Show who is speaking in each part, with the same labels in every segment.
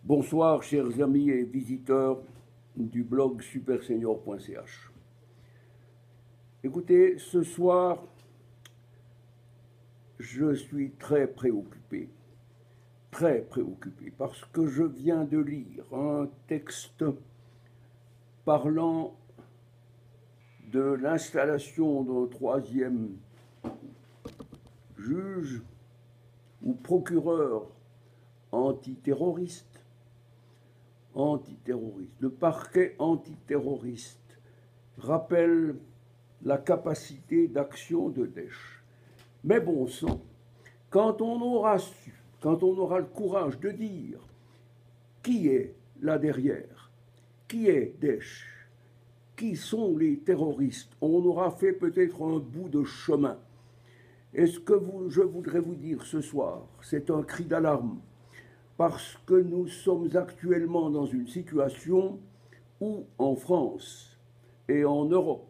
Speaker 1: Bonsoir chers amis et visiteurs du blog supersenior.ch. Écoutez, ce soir, je suis très préoccupé parce que je viens de lire un texte parlant de l'installation d'un troisième juge ou procureur antiterroriste. Le parquet antiterroriste rappelle la capacité d'action de Daesh. Mais bon sang, quand on aura le courage de dire qui est là derrière, qui est Daesh, qui sont les terroristes, on aura fait peut-être un bout de chemin. Et ce que je voudrais vous dire ce soir, c'est un cri d'alarme, parce que nous sommes actuellement dans une situation où, en France et en Europe,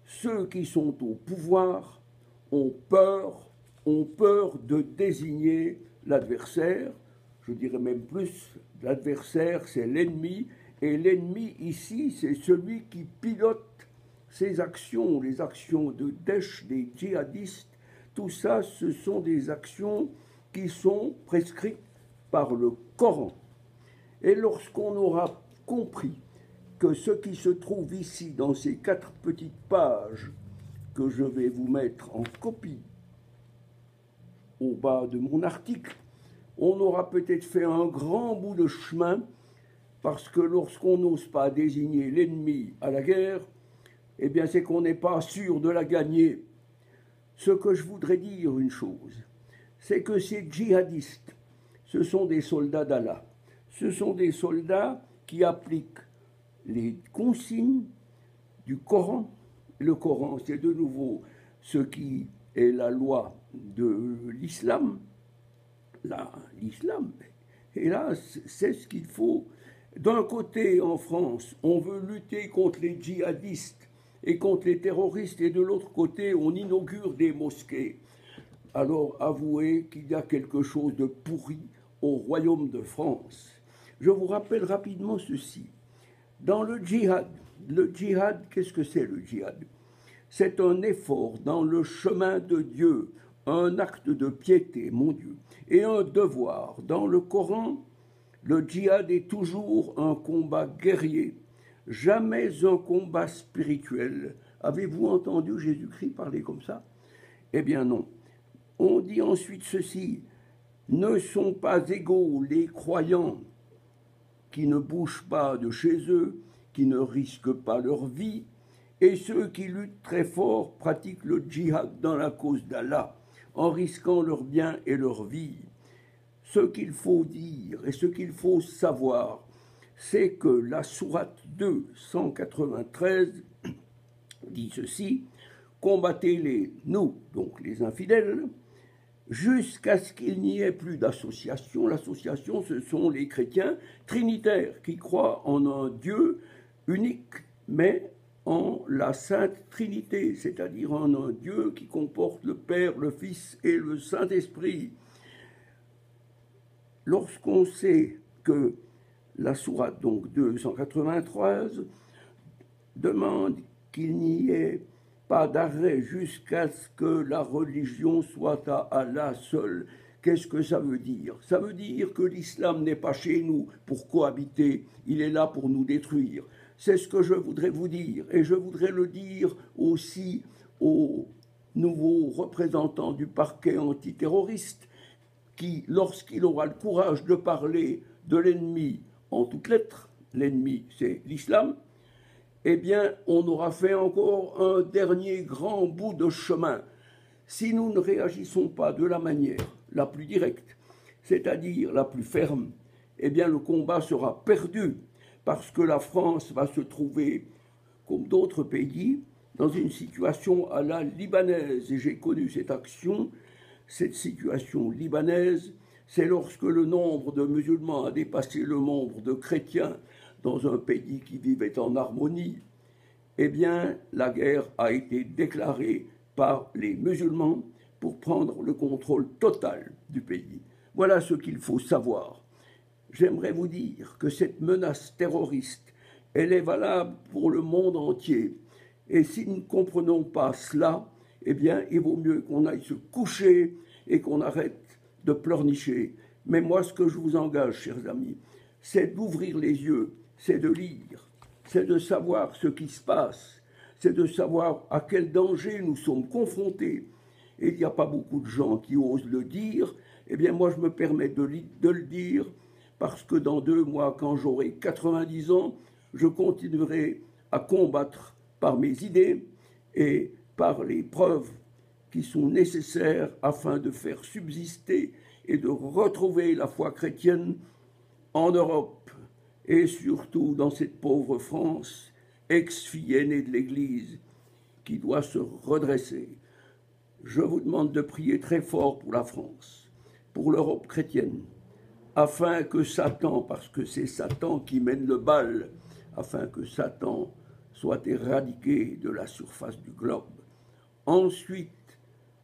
Speaker 1: ceux qui sont au pouvoir ont peur de désigner l'adversaire. Je dirais même plus, l'adversaire, c'est l'ennemi, et l'ennemi ici, c'est celui qui pilote ces actions, les actions de Daesh, des djihadistes. Tout ça, ce sont des actions qui sont prescrites par le Coran. Et lorsqu'on aura compris que ce qui se trouve ici dans ces 4 petites pages que je vais vous mettre en copie au bas de mon article, on aura peut-être fait un grand bout de chemin, parce que lorsqu'on n'ose pas désigner l'ennemi à la guerre, eh bien c'est qu'on n'est pas sûr de la gagner. Ce que je voudrais dire une chose, c'est que ces djihadistes, ce sont des soldats d'Allah. Ce sont des soldats qui appliquent les consignes du Coran. Le Coran, c'est de nouveau ce qui est la loi de l'islam. L'islam, hélas, c'est ce qu'il faut. D'un côté, en France, on veut lutter contre les djihadistes et contre les terroristes, et de l'autre côté, on inaugure des mosquées. Alors, avouez qu'il y a quelque chose de pourri au royaume de France. Je vous rappelle rapidement ceci. Dans le djihad, qu'est-ce que c'est le djihad? C'est un effort dans le chemin de Dieu, un acte de piété, mon Dieu, et un devoir. Dans le Coran, le djihad est toujours un combat guerrier, jamais un combat spirituel. Avez-vous entendu Jésus-Christ parler comme ça? Eh bien non. On dit ensuite ceci: ne sont pas égaux les croyants qui ne bougent pas de chez eux, qui ne risquent pas leur vie, et ceux qui luttent très fort pratiquent le djihad dans la cause d'Allah, en risquant leur bien et leur vie. Ce qu'il faut dire et ce qu'il faut savoir, c'est que la sourate 2, 193, dit ceci: combattez-les, nous, donc les infidèles, jusqu'à ce qu'il n'y ait plus d'association. L'association, ce sont les chrétiens trinitaires qui croient en un Dieu unique, mais en la Sainte Trinité, c'est-à-dire en un Dieu qui comporte le Père, le Fils et le Saint-Esprit. Lorsqu'on sait que la sourate donc 293 demande qu'il n'y ait pas d'arrêt jusqu'à ce que la religion soit à Allah seul, qu'est-ce que ça veut dire? Ça veut dire que l'islam n'est pas chez nous pour cohabiter, il est là pour nous détruire. C'est ce que je voudrais vous dire, et je voudrais le dire aussi aux nouveaux représentants du parquet antiterroriste, qui, lorsqu'il aura le courage de parler de l'ennemi en toutes lettres, l'ennemi c'est l'islam, eh bien on aura fait encore un dernier grand bout de chemin. Si nous ne réagissons pas de la manière la plus directe, c'est-à-dire la plus ferme, eh bien le combat sera perdu, parce que la France va se trouver, comme d'autres pays, dans une situation à la libanaise. Et j'ai connu cette situation libanaise, c'est lorsque le nombre de musulmans a dépassé le nombre de chrétiens dans un pays qui vivait en harmonie. Eh bien, la guerre a été déclarée par les musulmans pour prendre le contrôle total du pays. Voilà ce qu'il faut savoir. j'aimerais vous dire que cette menace terroriste, elle est valable pour le monde entier. Et si nous ne comprenons pas cela, eh bien, il vaut mieux qu'on aille se coucher et qu'on arrête de pleurnicher. Mais moi, ce que je vous engage, chers amis, c'est d'ouvrir les yeux, c'est de lire, c'est de savoir ce qui se passe, c'est de savoir à quel danger nous sommes confrontés. Et il n'y a pas beaucoup de gens qui osent le dire. Eh bien, moi, je me permets de le dire parce que dans 2 mois, quand j'aurai 90 ans, je continuerai à combattre par mes idées et par les preuves qui sont nécessaires afin de faire subsister et de retrouver la foi chrétienne en Europe et surtout dans cette pauvre France, ex-fille aînée de l'Église, qui doit se redresser. Je vous demande de prier très fort pour la France, pour l'Europe chrétienne, afin que Satan, parce que c'est Satan qui mène le bal, afin que Satan soit éradiqué de la surface du globe. Ensuite,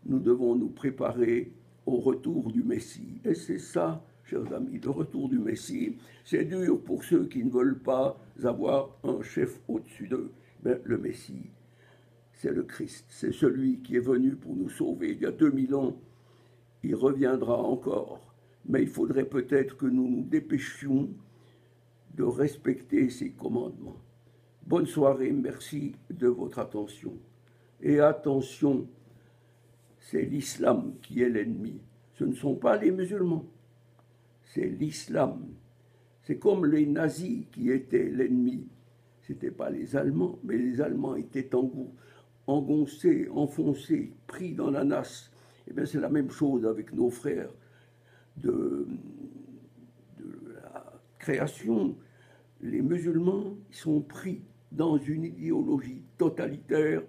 Speaker 1: nous devons nous préparer au retour du Messie. Et c'est ça, chers amis, le retour du Messie. C'est dur pour ceux qui ne veulent pas avoir un chef au-dessus d'eux. Mais le Messie, c'est le Christ. C'est celui qui est venu pour nous sauver il y a 2000 ans. Il reviendra encore. Mais il faudrait peut-être que nous nous dépêchions de respecter ses commandements. Bonne soirée, merci de votre attention. Et attention, c'est l'islam qui est l'ennemi. Ce ne sont pas les musulmans, c'est l'islam. C'est comme les nazis qui étaient l'ennemi. Ce n'étaient pas les Allemands, mais les Allemands étaient engoncés, enfoncés, pris dans la nasse. Et bien c'est la même chose avec nos frères de la création. Les musulmans, ils sont pris dans une idéologie totalitaire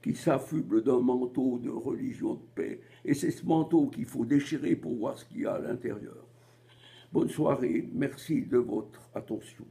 Speaker 1: qui s'affuble d'un manteau de religion de paix. Et c'est ce manteau qu'il faut déchirer pour voir ce qu'il y a à l'intérieur. Bonne soirée, merci de votre attention.